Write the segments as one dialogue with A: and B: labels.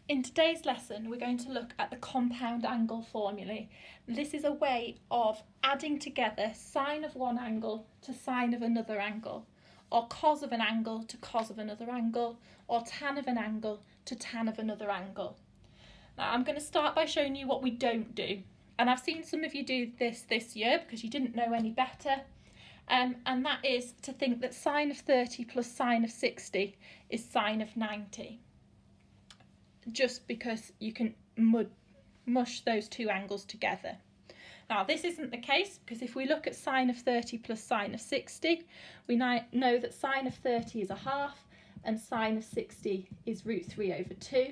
A: In today's lesson, we're going to look at the compound angle formulae. This is a way of adding together sine of one angle to sine of another angle, or cos of an angle to cos of another angle, or tan of an angle to tan of another angle. Now, I'm going to start by showing you what we don't do. And I've seen some of you do this year because you didn't know any better. And that is to think that sine of 30 plus sine of 60 is sine of 90. Just because you can mush those two angles together. Now this isn't the case, because if we look at sine of 30 plus sine of 60, we know that sine of 30 is a half and sine of 60 is root 3 over 2.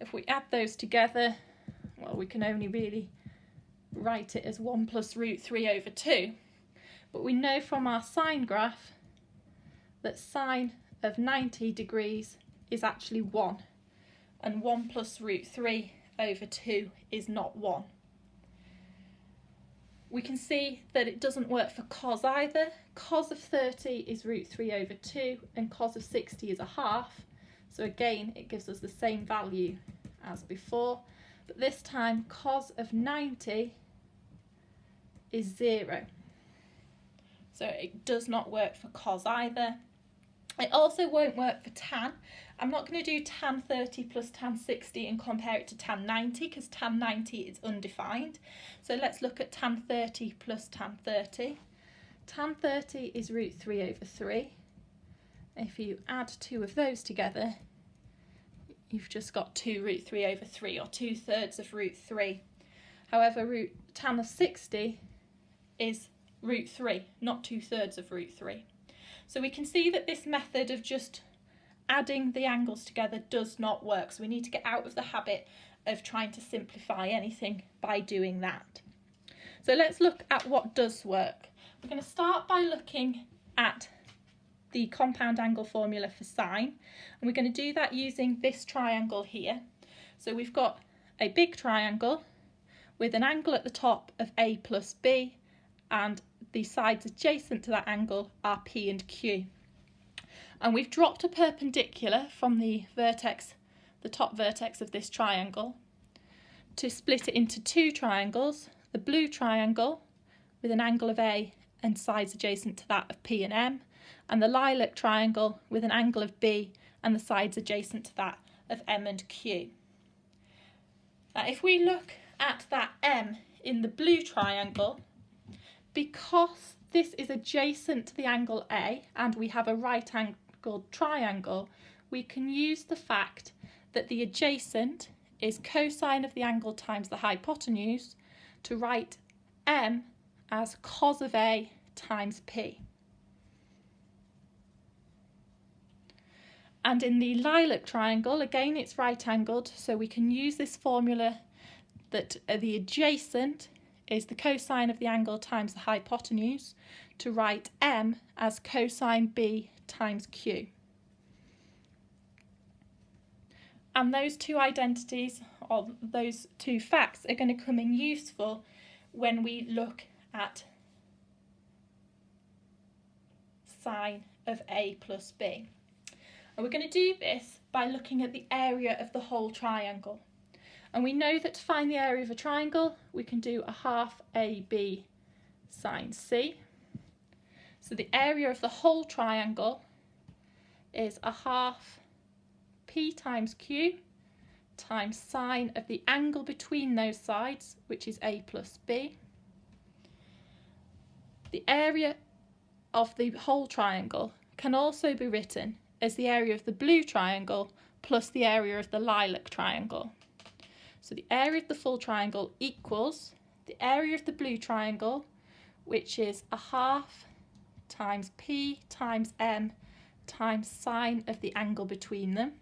A: If we add those together, well, we can only really write it as 1 plus root 3 over 2. But we know from our sine graph that sine of 90 degrees is actually 1. And 1 plus root 3 over 2 is not 1. We can see that it doesn't work for cos either. Cos of 30 is root 3 over 2 and cos of 60 is a half. So again, it gives us the same value as before. But this time, cos of 90 is 0. So it does not work for cos either. It also won't work for tan. I'm not going to do tan 30 plus tan 60 and compare it to tan 90 because tan 90 is undefined. So let's look at tan 30 plus tan 30. Tan 30 is root 3 over 3. If you add two of those together, you've just got 2 root 3 over 3, or 2/3 of root 3. However, tan of 60 is root 3, not 2/3 of root 3. So we can see that this method of just adding the angles together does not work. So we need to get out of the habit of trying to simplify anything by doing that. So let's look at what does work. We're going to start by looking at the compound angle formula for sine. And we're going to do that using this triangle here. So we've got a big triangle with an angle at the top of A plus B, and the sides adjacent to that angle are P and Q. And we've dropped a perpendicular from the top vertex of this triangle, to split it into two triangles: the blue triangle with an angle of A and sides adjacent to that of P and M, and the lilac triangle with an angle of B and the sides adjacent to that of M and Q. Now if we look at that M in the blue triangle, because this is adjacent to the angle A and we have a right angled triangle, we can use the fact that the adjacent is cosine of the angle times the hypotenuse to write M as cos of A times P. And in the lilac triangle, again it's right angled, so we can use this formula that the adjacent is the cosine of the angle times the hypotenuse to write M as cosine B times Q. And those two identities, or those two facts, are going to come in useful when we look at sine of A plus B. And we're going to do this by looking at the area of the whole triangle. And we know that to find the area of a triangle, we can do a half AB sine C. So the area of the whole triangle is a half P times Q times sine of the angle between those sides, which is A plus B. The area of the whole triangle can also be written as the area of the blue triangle plus the area of the lilac triangle. So the area of the full triangle equals the area of the blue triangle, which is a half times P times M times sine of the angle between them.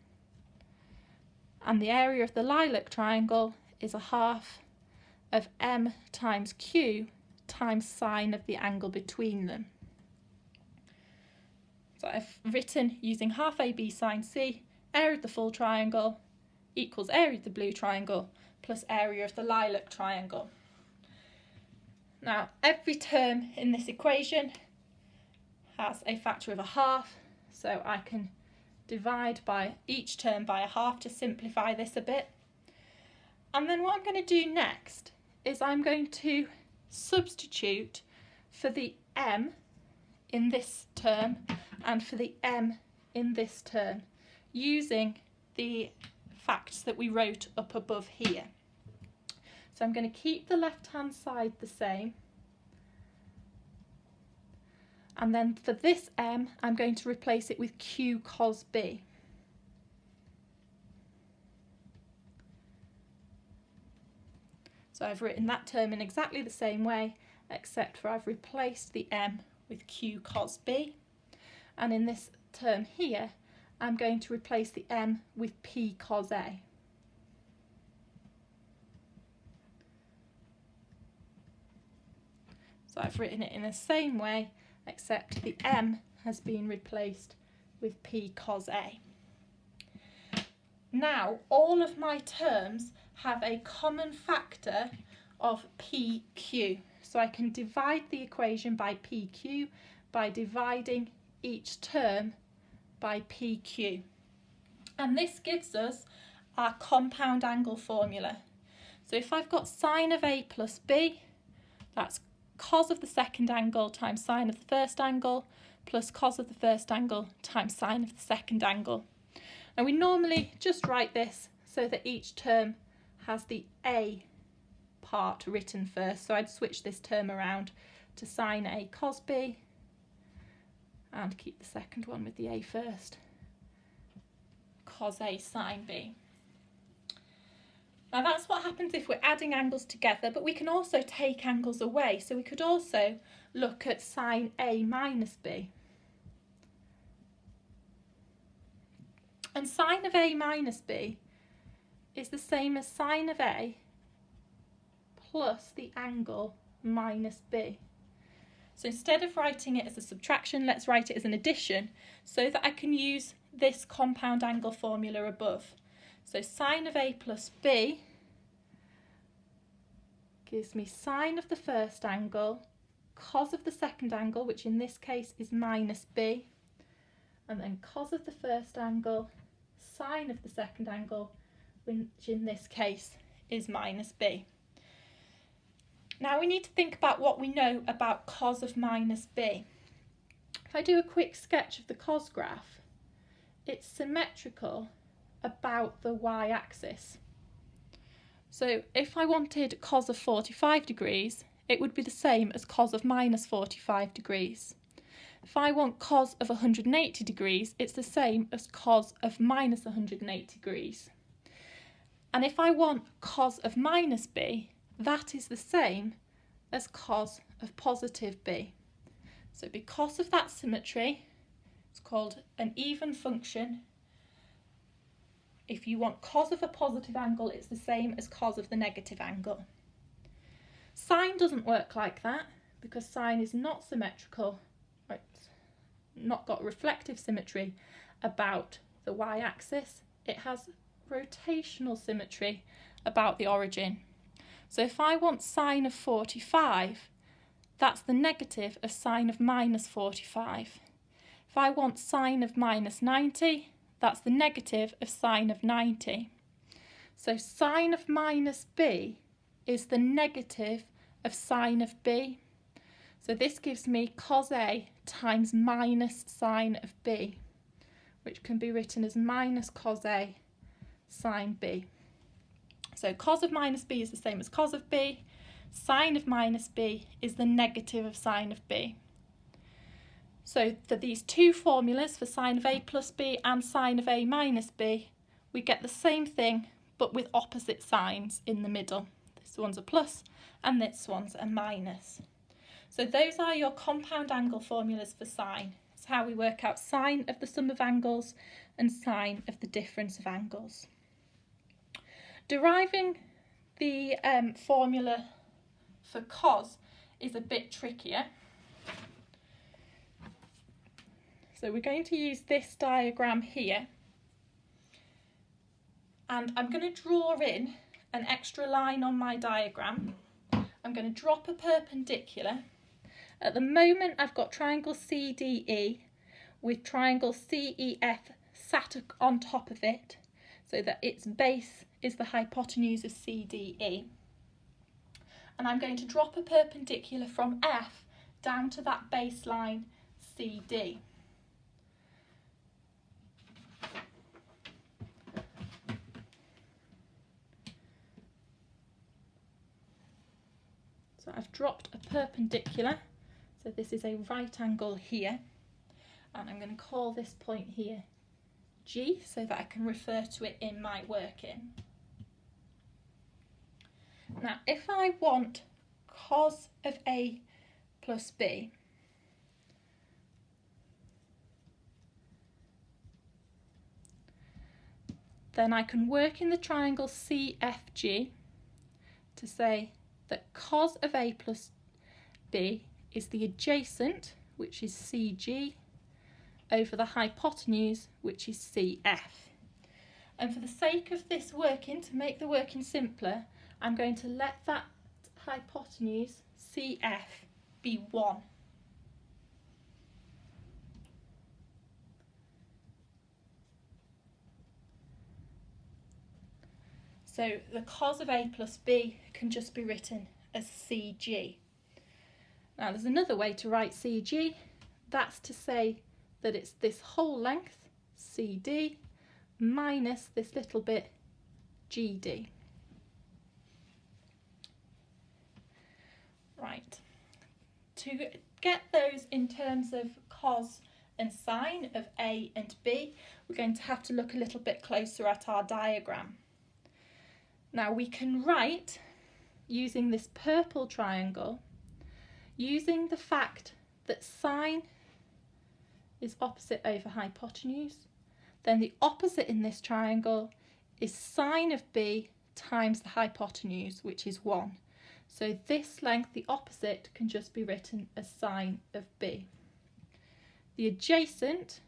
A: And the area of the lilac triangle is a half of M times Q times sine of the angle between them. So I've written using half AB sine C, area of the full triangle equals area of the blue triangle plus area of the lilac triangle. Now every term in this equation has a factor of a half, so I can divide by each term by a half to simplify this a bit. And then what I'm going to do next is I'm going to substitute for the m in this term and for the m in this term using the facts that we wrote up above here. So I'm going to keep the left hand side the same, and then for this m I'm going to replace it with q cos b. So I've written that term in exactly the same way, except for I've replaced the m with q cos b, and in this term here I'm going to replace the m with p cos a. So I've written it in the same way, except the m has been replaced with p cos a. Now all of my terms have a common factor of pq, so I can divide the equation by pq by dividing each term by pq, and this gives us our compound angle formula. So if I've got sine of a plus b, that's cos of the second angle times sine of the first angle plus cos of the first angle times sine of the second angle. And we normally just write this so that each term has the a part written first. So I'd switch this term around to sine a cos b and keep the second one with the a first, cos a sine b. Now that's what happens if we're adding angles together, but we can also take angles away. So we could also look at sine a minus b. And sine of a minus b is the same as sine of a plus the angle minus b. So instead of writing it as a subtraction, let's write it as an addition so that I can use this compound angle formula above. So sine of a plus b gives me sine of the first angle, cos of the second angle, which in this case is minus b, and then cos of the first angle, sine of the second angle, which in this case is minus b. Now we need to think about what we know about cos of minus b. If I do a quick sketch of the cos graph, it's symmetrical about the y-axis. So if I wanted cos of 45 degrees, it would be the same as cos of minus 45 degrees. If I want cos of 180 degrees, it's the same as cos of minus 180 degrees. And if I want cos of minus b, that is the same as cos of positive b. So because of that symmetry, it's called an even function. If you want cos of a positive angle, it's the same as cos of the negative angle. Sine doesn't work like that because sine is not symmetrical, right? Not got reflective symmetry about the y-axis. It has rotational symmetry about the origin. So if I want sine of 45, that's the negative of sine of minus 45. If I want sine of minus 90, that's the negative of sine of 90. So sine of minus b is the negative of sine of b. So this gives me cos a times minus sine of b, which can be written as minus cos a sine b. So cos of minus b is the same as cos of b. Sine of minus b is the negative of sine of b. So for these two formulas, for sine of a plus b and sine of a minus b, we get the same thing but with opposite signs in the middle. This one's a plus and this one's a minus. So those are your compound angle formulas for sine. It's how we work out sine of the sum of angles and sine of the difference of angles. Deriving the formula for cos is a bit trickier. So we're going to use this diagram here, and I'm going to draw in an extra line on my diagram. I'm going to drop a perpendicular. At the moment I've got triangle CDE with triangle CEF sat on top of it so that its base is the hypotenuse of CDE. And I'm going to drop a perpendicular from F down to that baseline CD. So I've dropped a perpendicular, so this is a right angle here, and I'm going to call this point here G so that I can refer to it in my working. Now if I want cos of A plus B, then I can work in the triangle CFG to say that cos of A plus B is the adjacent, which is CG, over the hypotenuse, which is CF. And for the sake of this working, to make the working simpler, I'm going to let that hypotenuse CF be 1. So the cos of A plus B can just be written as CG. Now there's another way to write CG, that's to say that it's this whole length, CD, minus this little bit, GD. Right, to get those in terms of cos and sine of A and B, we're going to have to look a little bit closer at our diagram. Now we can write, using this purple triangle, using the fact that sine is opposite over hypotenuse, then the opposite in this triangle is sine of B times the hypotenuse, which is 1. So this length, the opposite, can just be written as sine of B. The adjacent,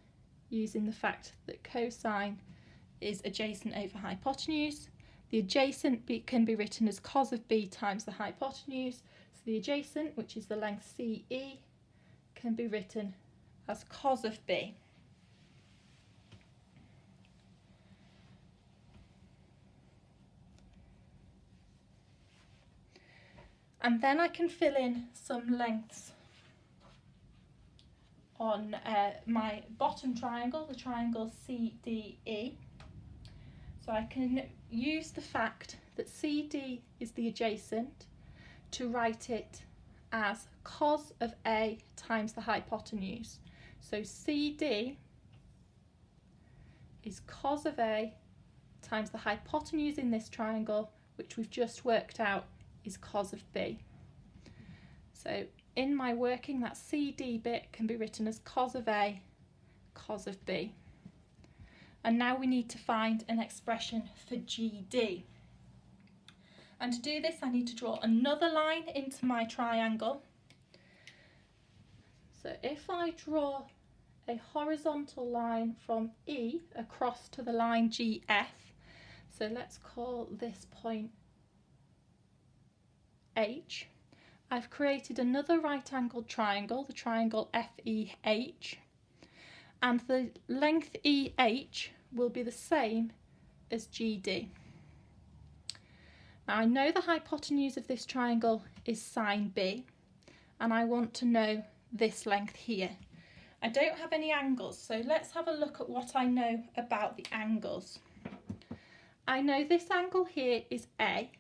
A: using the fact that cosine is adjacent over hypotenuse, the adjacent can be written as cos of B times the hypotenuse. So the adjacent, which is the length CE, can be written as cos of B. And then I can fill in some lengths on my bottom triangle, the triangle CDE. So I can use the fact that CD is the adjacent to write it as cos of A times the hypotenuse. So CD is cos of A times the hypotenuse in this triangle, which we've just worked out is cos of B. So in my working, that CD bit can be written as cos of A, cos of B. And now we need to find an expression for GD. And to do this, I need to draw another line into my triangle. So if I draw a horizontal line from E across to the line GF, so let's call this point H, I've created another right-angled triangle, the triangle FEH, and the length EH will be the same as GD. Now I know the hypotenuse of this triangle is sine B, and I want to know this length here. I don't have any angles, so let's have a look at what I know about the angles. I know this angle here is A,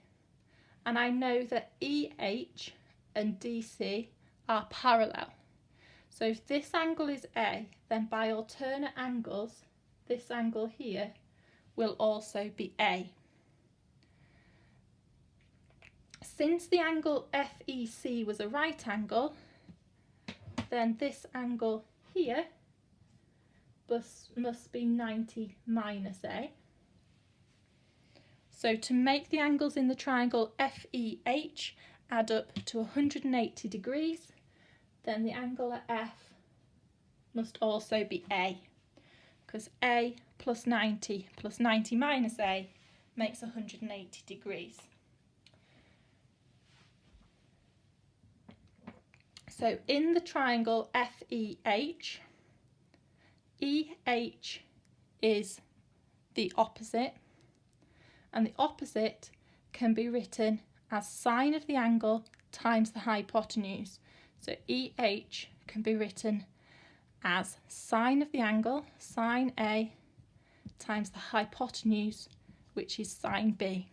A: and I know that EH and DC are parallel. So if this angle is A, then by alternate angles, this angle here will also be A. Since the angle FEC was a right angle, then this angle here must be 90 minus A. So to make the angles in the triangle FEH add up to 180 degrees, then the angle at F must also be A, because A plus 90 minus A makes 180 degrees. So in the triangle FEH, EH is the opposite, and the opposite can be written as sine of the angle times the hypotenuse. So EH can be written as sine of the angle, sine A, times the hypotenuse, which is sine B.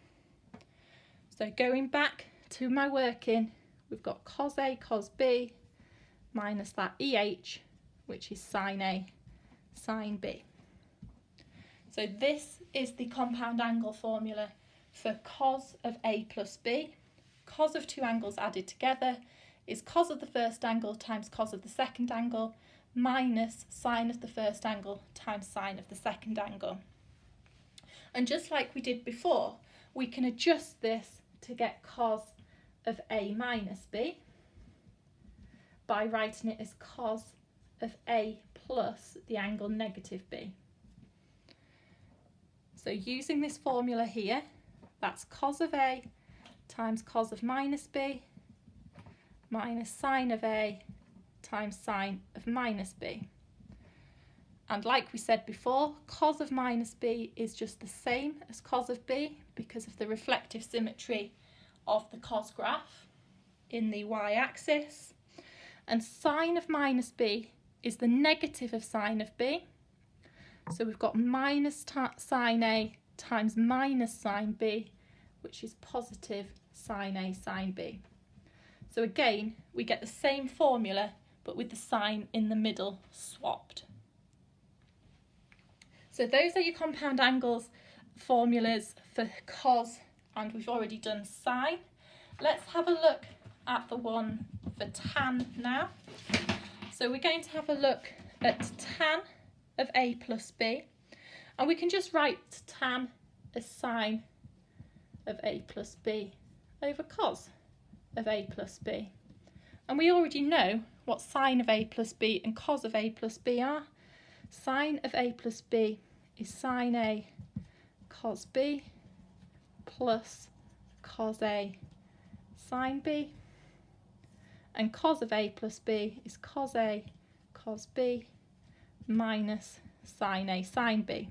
A: So going back to my working, we've got cos A, cos B, minus that EH, which is sine A, sine B. So this is the compound angle formula for cos of A plus B. Cos of two angles added together is cos of the first angle times cos of the second angle minus sine of the first angle times sine of the second angle. And just like we did before, we can adjust this to get cos of A minus B by writing it as cos of A plus the angle negative B. So using this formula here, that's cos of A times cos of minus B minus sine of A times sine of minus B. And like we said before, cos of minus B is just the same as cos of B because of the reflective symmetry of the cos graph in the y-axis. And sine of minus B is the negative of sine of B. So we've got minus sine A times minus sine B, which is positive sine A sine B. So again, we get the same formula, but with the sign in the middle swapped. So those are your compound angles formulas for cos, and we've already done sine. Let's have a look at the one for tan now. So we're going to have a look at tan of A plus B, and we can just write tan as sine of A plus B over cos of A plus B. And we already know what sine of A plus B and cos of A plus B are. Sine of A plus B is sine A cos B plus cos A sine B, and cos of A plus B is cos A cos B minus sine A sine B.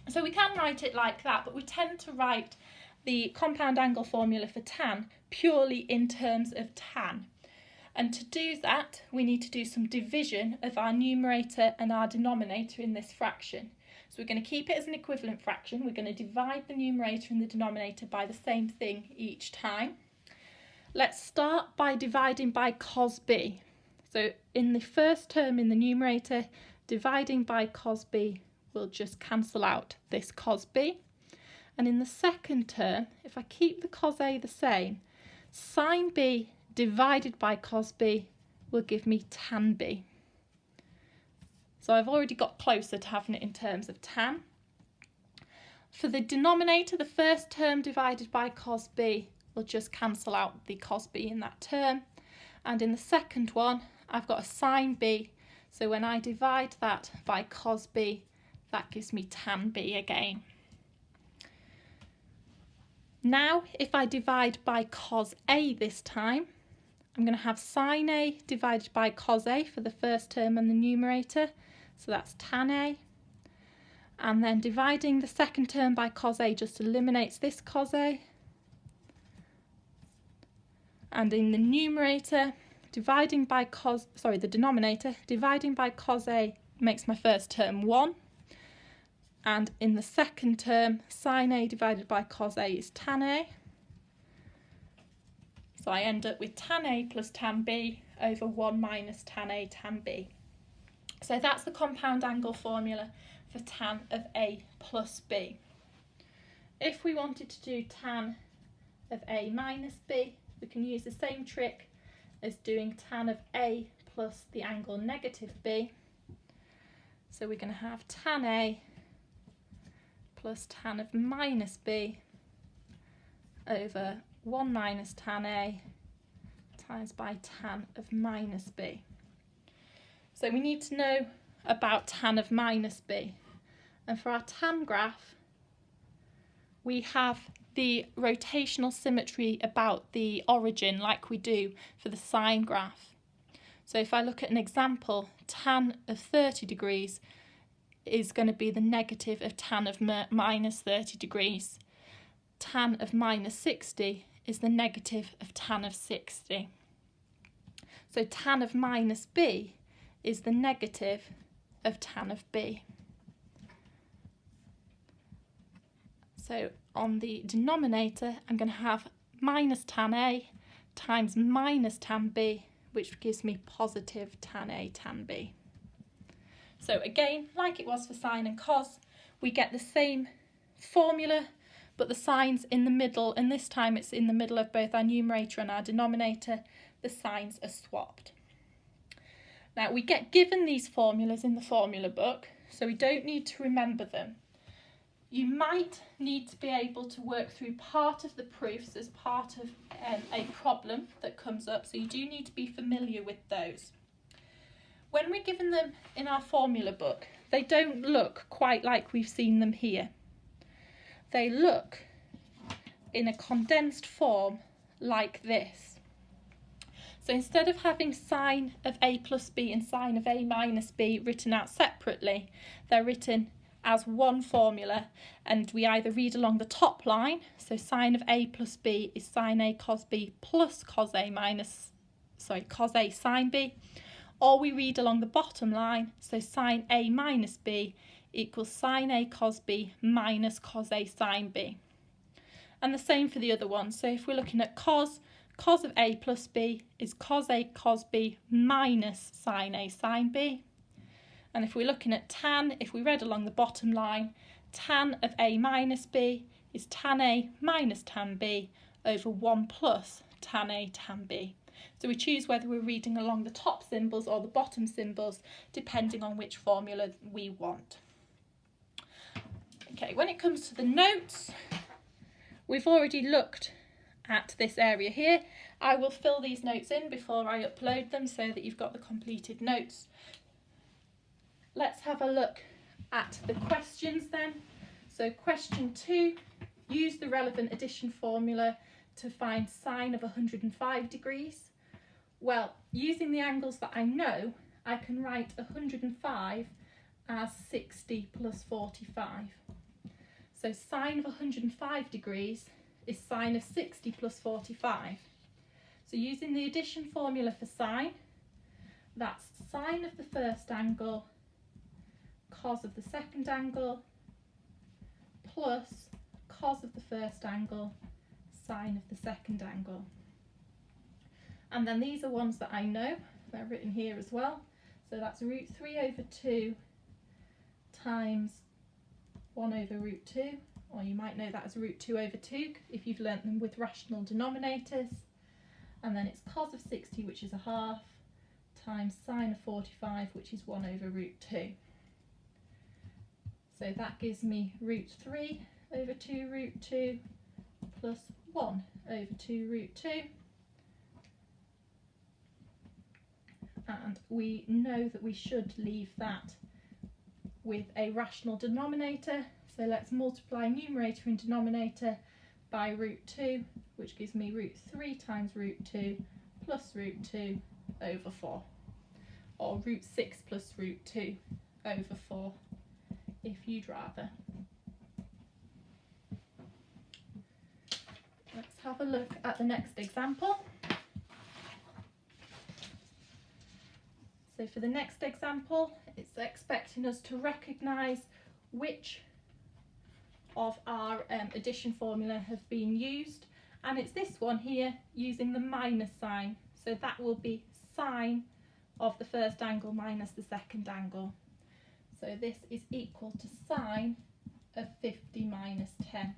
A: So we can write it like that, but we tend to write the compound angle formula for tan purely in terms of tan. And to do that, we need to do some division of our numerator and our denominator in this fraction. So we're going to keep it as an equivalent fraction. We're going to divide the numerator and the denominator by the same thing each time. Let's start by dividing by cos B. So in the first term in the numerator, dividing by cos B will just cancel out this cos B. And in the second term, if I keep the cos A the same, sine B divided by cos B will give me tan B. So I've already got closer to having it in terms of tan. For the denominator, the first term divided by cos B will just cancel out the cos B in that term. And in the second one, I've got a sine B. So when I divide that by cos B, that gives me tan B again. Now, if I divide by cos A this time, I'm going to have sine A divided by cos A for the first term and the numerator. So that's tan A. And then dividing the second term by cos A just eliminates this cos A. And in the numerator, dividing by the denominator, dividing by cos A makes my first term 1. And in the second term, sine A divided by cos A is tan A. So I end up with tan A plus tan B over 1 minus tan A tan B. So that's the compound angle formula for tan of A plus B. If we wanted to do tan of A minus B, we can use the same trick as doing tan of A plus the angle negative B. So we're going to have tan A plus tan of minus B over 1 minus tan A times by tan of minus B. So we need to know about tan of minus B. And for our tan graph, we have the rotational symmetry about the origin like we do for the sine graph. So if I look at an example, tan of 30 degrees is going to be the negative of tan of minus 30 degrees. Tan of minus 60 is the negative of tan of 60. So tan of minus b is the negative of tan of b. So on the denominator, I'm going to have minus tan a times minus tan b, which gives me positive tan a tan b. So again, like it was for sine and cos, we get the same formula, but the signs in the middle, and this time it's in the middle of both our numerator and our denominator, the signs are swapped. Now we get given these formulas in the formula book, so we don't need to remember them. You might need to be able to work through part of the proofs as part of a problem that comes up, so you do need to be familiar with those. When we're given them in our formula book, they don't look quite like we've seen them here. They look in a condensed form like this. So instead of having sine of a plus b and sine of a minus b written out separately, they're written as one formula, and we either read along the top line, so sine of a plus b is sine a cos b plus cos a sine b, or we read along the bottom line, so sine a minus b equals sine a cos b minus cos a sine b. And the same for the other one. So if we're looking at cos of a plus b is cos a cos b minus sine a sine b. And if we're looking at tan, if we read along the bottom line, tan of a minus b is tan a minus tan b over 1 plus tan a tan b. So we choose whether we're reading along the top symbols or the bottom symbols, depending on which formula we want. Okay, when it comes to the notes, we've already looked at this area here. I will fill these notes in before I upload them so that you've got the completed notes. Let's have a look at the questions then. So question 2, use the relevant addition formula to find sine of 105 degrees. Well, using the angles that I know, I can write 105 as 60 plus 45. So sine of 105 degrees is sine of 60 plus 45. So using the addition formula for sine, that's sine of the first angle cos of the second angle plus cos of the first angle sine of the second angle. And then these are ones that I know, they're written here as well. So that's root 3 over 2 times 1 over root 2, or you might know that as root 2 over 2 if you've learnt them with rational denominators. And then it's cos of 60, which is a half, times sine of 45, which is 1 over root 2. So that gives me root 3 over 2 root 2 plus 1 over 2 root 2. And we know that we should leave that with a rational denominator. So let's multiply numerator and denominator by root 2, which gives me root 3 times root 2 plus root 2 over 4. Or root 6 plus root 2 over 4. If you'd rather. Let's have a look at the next example. So for the next example, it's expecting us to recognise which of our addition formula have been used, and it's this one here using the minus sign. So that will be sine of the first angle minus the second angle. So this is equal to sine of 50 minus 10,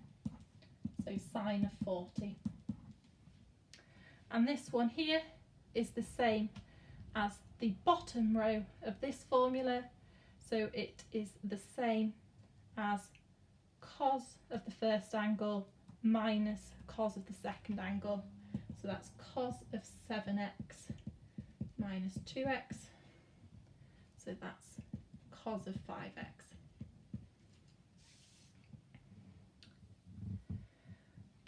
A: so sine of 40. And this one here is the same as the bottom row of this formula, so it is the same as cos of the first angle minus cos of the second angle. So that's cos of 7x minus 2x, so that's cos of 5x.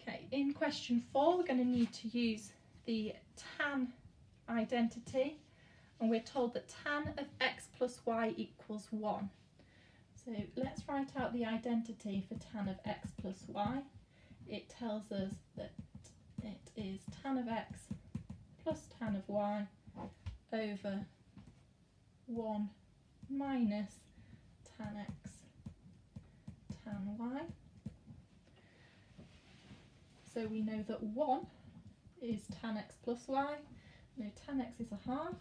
A: Okay, in question 4 we're going to need to use the tan identity, and we're told that tan of x plus y equals 1. So let's write out the identity for tan of x plus y. It tells us that it is tan of x plus tan of y over 1 minus tan x tan y. So we know that 1 is tan x plus y. No, tan x is a half.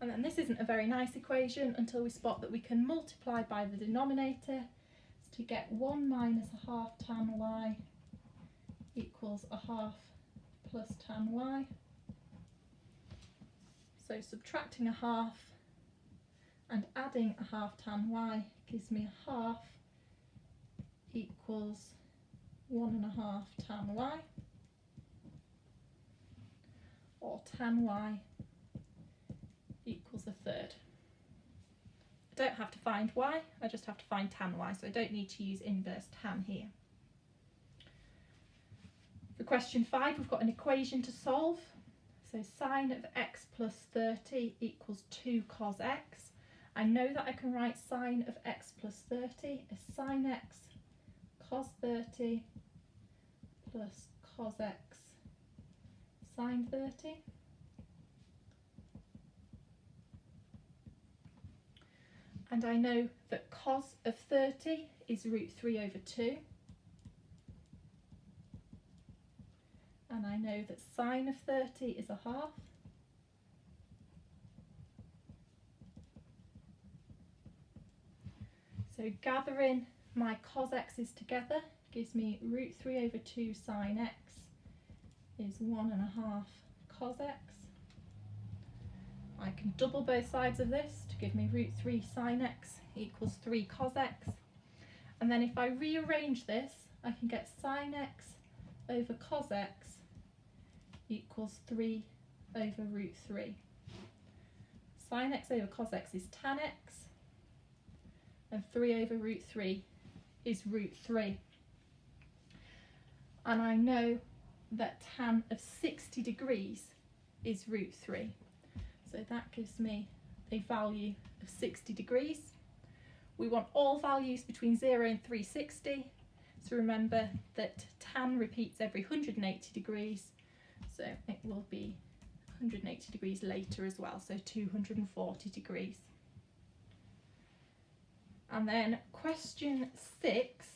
A: And then this isn't a very nice equation until we spot that we can multiply by the denominator to get 1 minus a half tan y equals a half plus tan y. So subtracting a half and adding a half tan y gives me a half equals 1.5 tan y, or tan y equals a third. I don't have to find y, I just have to find tan y, so I don't need to use inverse tan here. For question 5, we've got an equation to solve. So sine of x plus 30 equals 2 cos x. I know that I can write sine of x plus 30 as sine x cos 30 plus cos x sine 30. And I know that cos of 30 is root 3 over 2. And I know that sine of 30 is a half. So gathering my cos x's together gives me root 3 over 2 sine x is 1.5 cos x. I can double both sides of this to give me root 3 sine x equals 3 cos x. And then if I rearrange this, I can get sine x over cos x equals 3 over root 3. Sine x over cos x is tan x, and 3 over root 3 is root 3. And I know that tan of 60 degrees is root 3. So that gives me a value of 60 degrees. We want all values between 0 and 360. So remember that tan repeats every 180 degrees. So it will be 180 degrees later as well, so 240 degrees. And then question 6,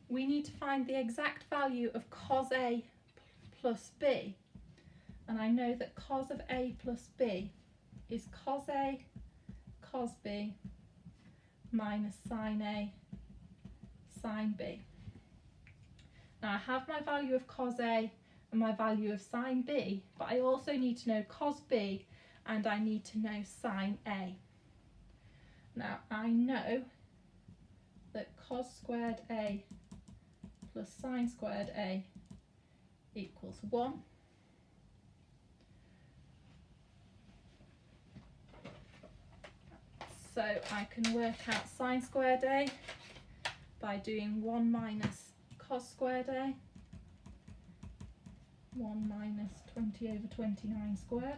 A: we need to find the exact value of cos A plus B. And I know that cos of A plus B is cos A cos B minus sine A sine B. Now I have my value of cos A and my value of sine B, but I also need to know cos B and I need to know sine A. Now I know that cos squared A plus sine squared A equals 1. So I can work out sine squared A by doing 1 minus cos squared A, 1 minus 20 over 29 squared.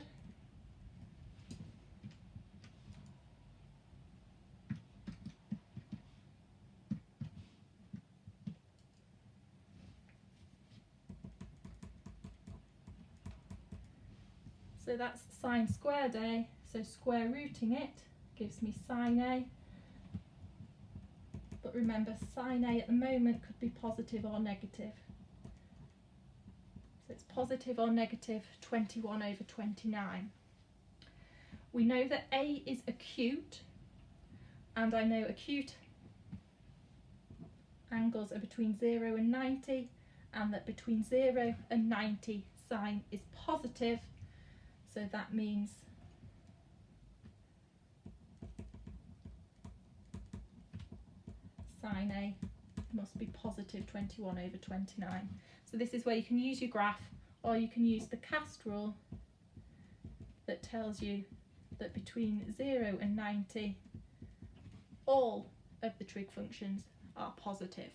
A: So that's sine squared A, so square rooting it gives me sine A. But remember, sine A at the moment could be positive or negative. So it's positive or negative 21 over 29. We know that A is acute, and I know acute angles are between 0 and 90, and that between 0 and 90 sine is positive. So that means sine A must be positive 21 over 29. So this is where you can use your graph, or you can use the cast rule that tells you that between 0 and 90 all of the trig functions are positive.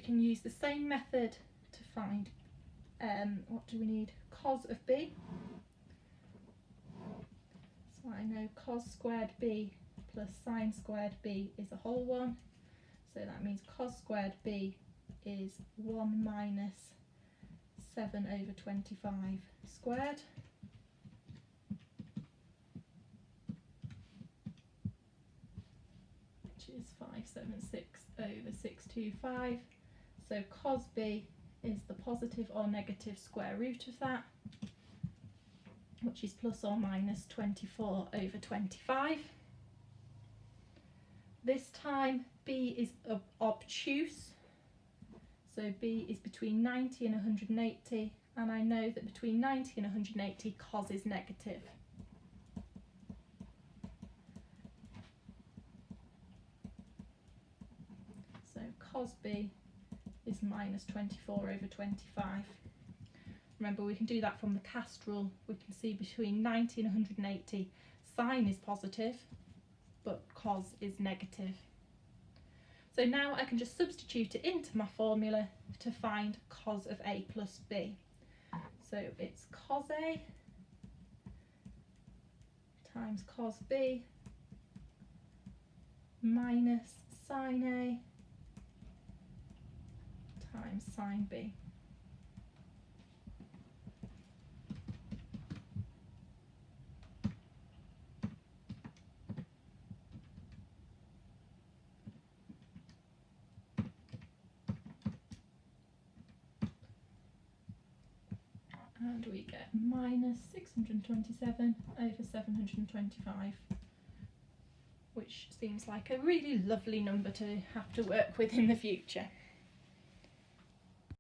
A: can use the same method to find, what do we need? Cos of b. So I know cos squared b plus sine squared b is a whole one. So that means cos squared b is 1 minus 7 over 25 squared. Which is 576 over 625. So cos b is the positive or negative square root of that, which is plus or minus 24 over 25. This time b is obtuse, so b is between 90 and 180, and I know that between 90 and 180 cos is negative. So cos b is minus 24 over 25. Remember, we can do that from the cast rule. We can see between 90 and 180 sine is positive, but cos is negative. So now I can just substitute it into my formula to find cos of a plus b. So it's cos a times cos b minus sine a times sine b. And we get minus 627 over 725, which seems like a really lovely number to have to work with in the future.